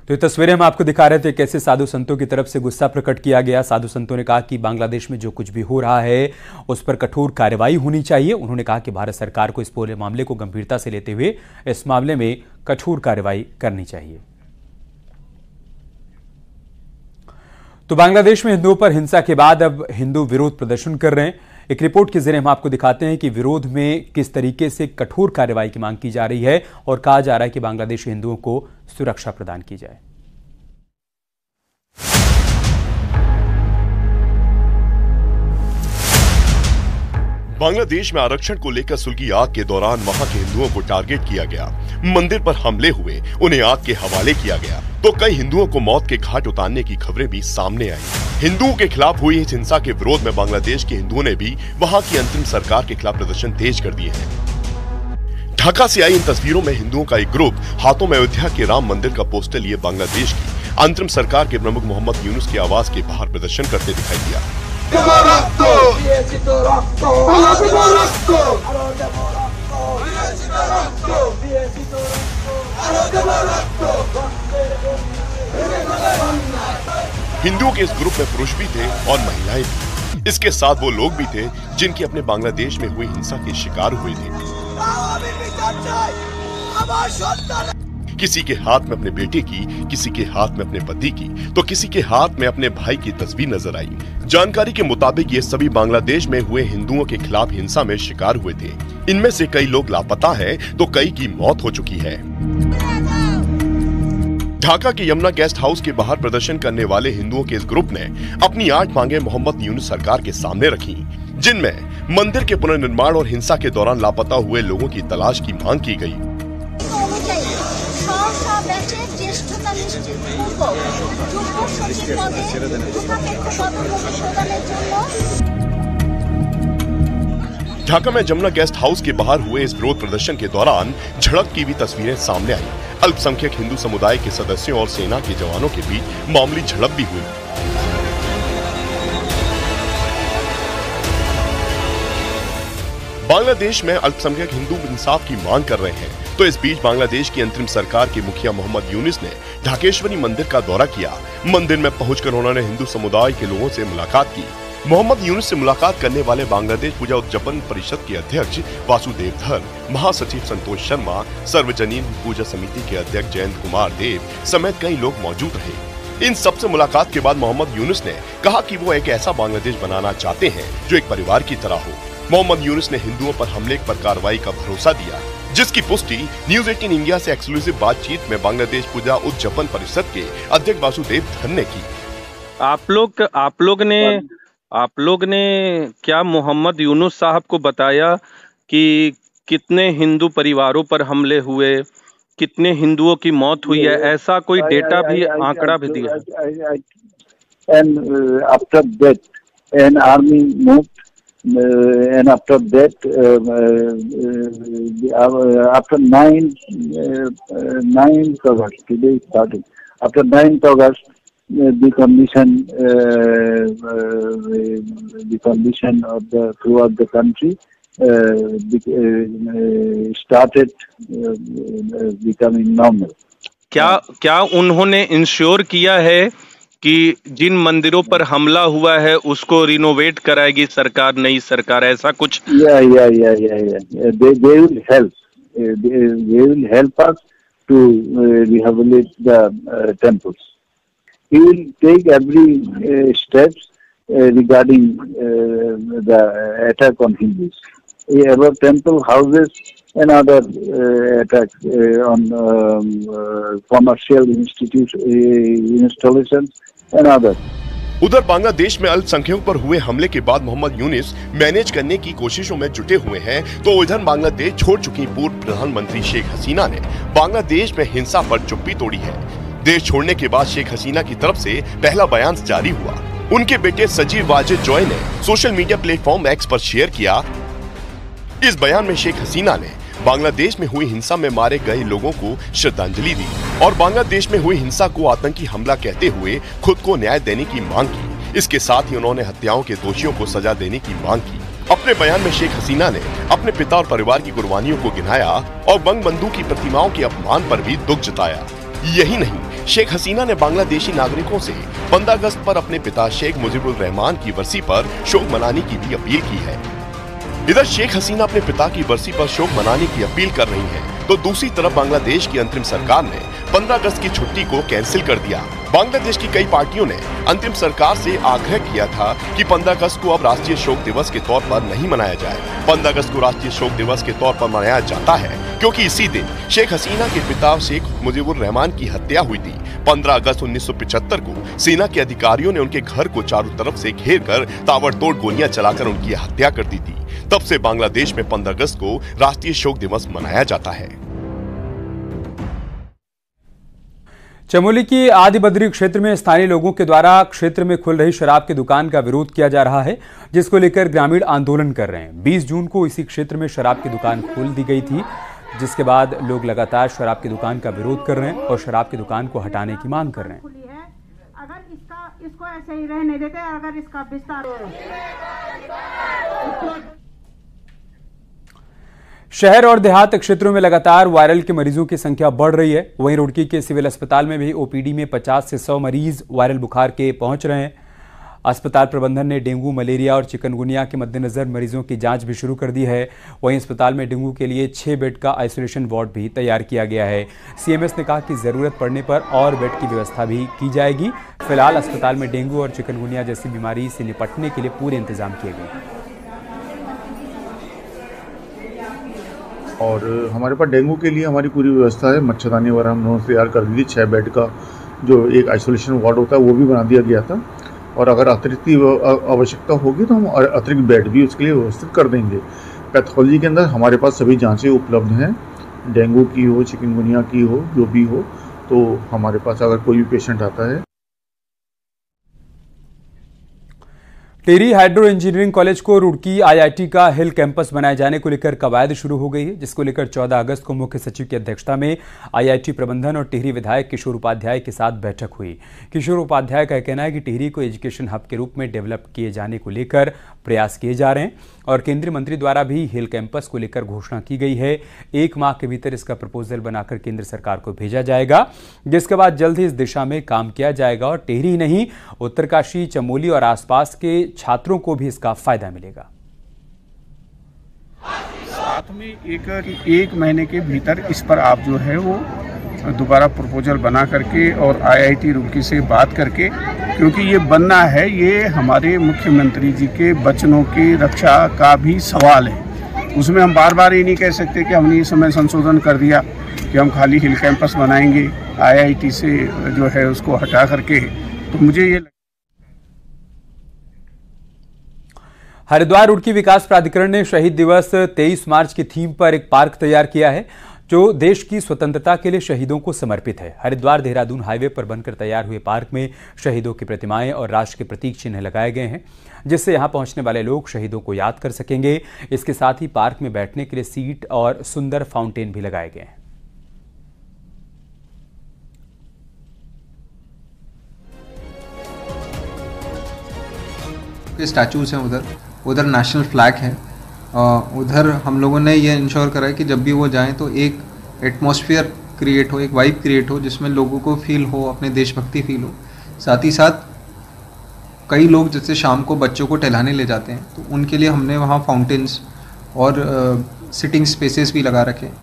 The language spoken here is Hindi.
तो ये तस्वीरें हम आपको दिखा रहे थे, कैसे साधु संतों की तरफ से गुस्सा प्रकट किया गया। साधु संतों ने कहा कि बांग्लादेश में जो कुछ भी हो रहा है उस पर कठोर कार्रवाई होनी चाहिए। उन्होंने कहा कि भारत सरकार को इस पूरे मामले को गंभीरता से लेते हुए इस मामले में कठोर कार्रवाई करनी चाहिए। तो बांग्लादेश में हिंदुओं पर हिंसा के बाद अब हिंदू विरोध प्रदर्शन कर रहे हैं। एक रिपोर्ट के जरिए हम आपको दिखाते हैं कि विरोध में किस तरीके से कठोर कार्रवाई की मांग की जा रही है और कहा जा रहा है कि बांग्लादेशी हिंदुओं को सुरक्षा प्रदान की जाए। बांग्लादेश में आरक्षण को लेकर सुलगी आग के दौरान वहां के हिंदुओं को टारगेट किया गया, मंदिर पर हमले हुए, उन्हें आग के हवाले किया गया, तो कई हिंदुओं को मौत के घाट उतारने की खबरें भी सामने आई। हिंदुओं के खिलाफ हुई इस हिंसा के विरोध में बांग्लादेश के हिंदुओं ने भी वहां की अंतरिम सरकार के खिलाफ प्रदर्शन तेज कर दिए हैं। ढाका से आई इन तस्वीरों में हिंदुओं का एक ग्रुप हाथों में अयोध्या के राम मंदिर का पोस्टर लिए बांग्लादेश की अंतरिम सरकार के प्रमुख मोहम्मद यूनुस के आवास के बाहर प्रदर्शन करते दिखाई दिया। हिंदुओं के इस ग्रुप में पुरुष भी थे और महिलाएं भी। इसके साथ वो लोग भी थे जिनके अपने बांग्लादेश में हुई हिंसा के शिकार हुए थे। किसी के हाथ में अपने बेटे की, किसी के हाथ में अपने पति की, तो किसी के हाथ में अपने भाई की तस्वीर नजर आई। जानकारी के मुताबिक ये सभी बांग्लादेश में हुए हिंदुओं के खिलाफ हिंसा में शिकार हुए थे। इनमें से कई लोग लापता हैं, तो कई की मौत हो चुकी है। ढाका के यमुना गेस्ट हाउस के बाहर प्रदर्शन करने वाले हिंदुओं के इस ग्रुप ने अपनी 8 मांगे मोहम्मद यूनुस सरकार के सामने रखी, जिनमें मंदिर के पुनर्निर्माण और हिंसा के दौरान लापता हुए लोगों की तलाश की मांग की गई। ढाका में जमुना गेस्ट हाउस के बाहर हुए इस विरोध प्रदर्शन के दौरान झड़प की भी तस्वीरें सामने आई। अल्पसंख्यक हिंदू समुदाय के सदस्यों और सेना के जवानों के बीच मामूली झड़प भी हुई। बांग्लादेश में अल्पसंख्यक हिंदू इंसाफ की मांग कर रहे हैं, तो इस बीच बांग्लादेश की अंतरिम सरकार के मुखिया मोहम्मद यूनुस ने ढाकेश्वरी मंदिर का दौरा किया। मंदिर में पहुंचकर उन्होंने हिंदू समुदाय के लोगों से मुलाकात की। मोहम्मद यूनुस से मुलाकात करने वाले बांग्लादेश पूजा उद्यापन परिषद के अध्यक्ष वासुदेव धर, महासचिव संतोष शर्मा, सर्वजनीन पूजा समिति के अध्यक्ष जयंत कुमार देव समेत कई लोग मौजूद रहे। इन सबसे मुलाकात के बाद मोहम्मद यूनुस ने कहा कि वो एक ऐसा बांग्लादेश बनाना चाहते हैं जो एक परिवार की तरह हो। मोहम्मद यूनुस ने हिंदुओं पर हमले पर कार्रवाई का भरोसा दिया, जिसकी पुष्टि न्यूज 18 इंडिया से एक्सक्लूसिव बातचीत में बांग्लादेश पूजा उद्यापन परिषद के अध्यक्ष वासुदेव धर ने की। आप लोग ने क्या मोहम्मद यूनुस साहब को बताया कि कितने हिंदू परिवारों पर हमले हुए, कितने हिंदुओं की मौत हुई है? ऐसा कोई डेटा भी, आंकड़ा भी दिया? After that an army moved and after that after 9th August, today starting, after 9th August the condition of the throughout the country started becoming normal. क्या उन्होंने इंश्योर किया है कि जिन मंदिरों पर हमला हुआ है उसको रिनोवेट कराएगी सरकार, नई सरकार, ऐसा कुछ? They will help. They will help us to rehabilitate the temples. He will take every steps regarding the attack on Hindus. About temple houses and other attacks on commercial installations and others. उधर बांग्लादेश में अल्पसंख्यकों पर हुए हमले के बाद मोहम्मद यूनुस मैनेज करने की कोशिशों में जुटे हुए हैं, तो उधर बांग्लादेश छोड़ चुकी पूर्व प्रधानमंत्री शेख हसीना ने बांग्लादेश में हिंसा पर चुप्पी तोड़ी है। देश छोड़ने के बाद शेख हसीना की तरफ से पहला बयान जारी हुआ। उनके बेटे सजीव वाजिद जॉय ने सोशल मीडिया प्लेटफॉर्म एक्स पर शेयर किया। इस बयान में शेख हसीना ने बांग्लादेश में हुई हिंसा में मारे गए लोगों को श्रद्धांजलि दी और बांग्लादेश में हुई हिंसा को आतंकी हमला कहते हुए खुद को न्याय देने की मांग की। इसके साथ ही उन्होंने हत्याओं के दोषियों को सजा देने की मांग की। अपने बयान में शेख हसीना ने अपने पिता और परिवार की कुर्बानियों को गिनाया और बंगबंधु की प्रतिमाओं के अपमान पर भी दुख जताया। यही नहीं, शेख हसीना ने बांग्लादेशी नागरिकों से 15 अगस्त पर अपने पिता शेख मुजीबुर रहमान की बरसी पर शोक मनाने की भी अपील की है। इधर शेख हसीना अपने पिता की बरसी पर शोक मनाने की अपील कर रही हैं, तो दूसरी तरफ बांग्लादेश की अंतरिम सरकार ने 15 अगस्त की छुट्टी को कैंसिल कर दिया। बांग्लादेश की कई पार्टियों ने अंतरिम सरकार से आग्रह किया था कि 15 अगस्त को अब राष्ट्रीय शोक दिवस के तौर पर नहीं मनाया जाए। 15 अगस्त को राष्ट्रीय शोक दिवस के तौर पर मनाया जाता है क्योंकि इसी दिन शेख हसीना के पिता शेख मुजीबुर रहमान की हत्या हुई थी। 15 अगस्त 1975 को सेना के अधिकारियों ने उनके घर को चारों तरफ से घेर कर ताबड़तोड़ गोलियां चलाकर उनकी हत्या कर दी थी। तब से बांग्लादेश में 15 अगस्त को राष्ट्रीय शोक दिवस मनाया जाता है। चमोली की आदि बद्री क्षेत्र में स्थानीय लोगों के द्वारा क्षेत्र में खुल रही शराब की दुकान का विरोध किया जा रहा है, जिसको लेकर ग्रामीण आंदोलन कर रहे हैं। 20 जून को इसी क्षेत्र में शराब की दुकान खोल दी गई थी, जिसके बाद लोग लगातार शराब की दुकान का विरोध कर रहे हैं और शराब की दुकान को हटाने की मांग कर रहे हैं। अगर इसको ऐसे ही रहने देते, अगर इसका विस्तार शहर और देहात क्षेत्रों में लगातार वायरल के मरीजों की संख्या बढ़ रही है। वहीं रुड़की के सिविल अस्पताल में भी ओपीडी में 50 से 100 मरीज वायरल बुखार के पहुंच रहे हैं। अस्पताल प्रबंधन ने डेंगू, मलेरिया और चिकनगुनिया के मद्देनजर मरीजों की जांच भी शुरू कर दी है। वहीं अस्पताल में डेंगू के लिए 6 बेड का आइसोलेशन वार्ड भी तैयार किया गया है। सीएमएस ने कहा कि जरूरत पड़ने पर और बेड की व्यवस्था भी की जाएगी। फिलहाल अस्पताल में डेंगू और चिकनगुनिया जैसी बीमारी से निपटने के लिए पूरे इंतजाम किए गए। और हमारे पास डेंगू के लिए हमारी पूरी व्यवस्था है। मच्छरदानी वगैरह हमने तैयार कर दी थी। 6 बेड का जो एक आइसोलेशन वार्ड होता है वो भी बना दिया गया था, और अगर अतिरिक्त आवश्यकता होगी तो हम अतिरिक्त बेड भी उसके लिए व्यवस्थित कर देंगे। पैथोलॉजी के अंदर हमारे पास सभी जांचें उपलब्ध हैं, डेंगू की हो, चिकनगुनिया की हो, जो भी हो, तो हमारे पास अगर कोई भी पेशेंट आता है। टिहरी हाइड्रो इंजीनियरिंग कॉलेज को रुड़की आईआईटी का हिल कैंपस बनाए जाने को लेकर कवायद शुरू हो गई है, जिसको लेकर 14 अगस्त को मुख्य सचिव की अध्यक्षता में आईआईटी प्रबंधन और टिहरी विधायक किशोर उपाध्याय के साथ बैठक हुई। किशोर उपाध्याय का कहना है कि टिहरी को एजुकेशन हब के रूप में डेवलप किए जाने को लेकर प्रयास किए जा रहे हैं और केंद्रीय मंत्री द्वारा भी हिल कैंपस को लेकर घोषणा की गई है। 1 माह के भीतर इसका प्रपोजल बनाकर केंद्र सरकार को भेजा जाएगा, जिसके बाद जल्द ही इस दिशा में काम किया जाएगा और टिहरी नहीं, उत्तरकाशी, चमोली और आसपास के छात्रों को भी इसका फायदा मिलेगा। साथ में एक महीने के भीतर इस पर आप जो है वो दोबारा प्रपोजल बना करके और आईआईटी रुड़की से बात करके, क्योंकि ये बनना है, ये हमारे मुख्यमंत्री जी के वचनों की रक्षा का भी सवाल है। उसमें हम बार बार ये नहीं कह सकते कि हमने इस समय संशोधन कर दिया कि हम खाली हिल कैंपस बनाएंगे आईआईटी से जो है उसको हटा करके। तो मुझे ये हरिद्वार रुड़की विकास प्राधिकरण ने शहीद दिवस 23 मार्च की थीम पर एक पार्क तैयार किया है, जो देश की स्वतंत्रता के लिए शहीदों को समर्पित है। हरिद्वार देहरादून हाईवे पर बनकर तैयार हुए पार्क में शहीदों की प्रतिमाएं और राष्ट्र के प्रतीक चिन्ह लगाए गए हैं, जिससे यहां पहुंचने वाले लोग शहीदों को याद कर सकेंगे। इसके साथ ही पार्क में बैठने के लिए सीट और सुंदर फाउंटेन भी लगाए गए हैं। स्टैचूज हैं उधर नेशनल फ्लैग है। उधर हम लोगों ने ये इंश्योर करा है कि जब भी वो जाएं तो एक एटमॉस्फेयर क्रिएट हो, एक वाइब क्रिएट हो, जिसमें लोगों को फील हो, अपने देशभक्ति फील हो। साथ ही साथ कई लोग जैसे शाम को बच्चों को टहलाने ले जाते हैं, तो उनके लिए हमने वहाँ फाउंटेन्स और सिटिंग स्पेसेस भी लगा रखे हैं।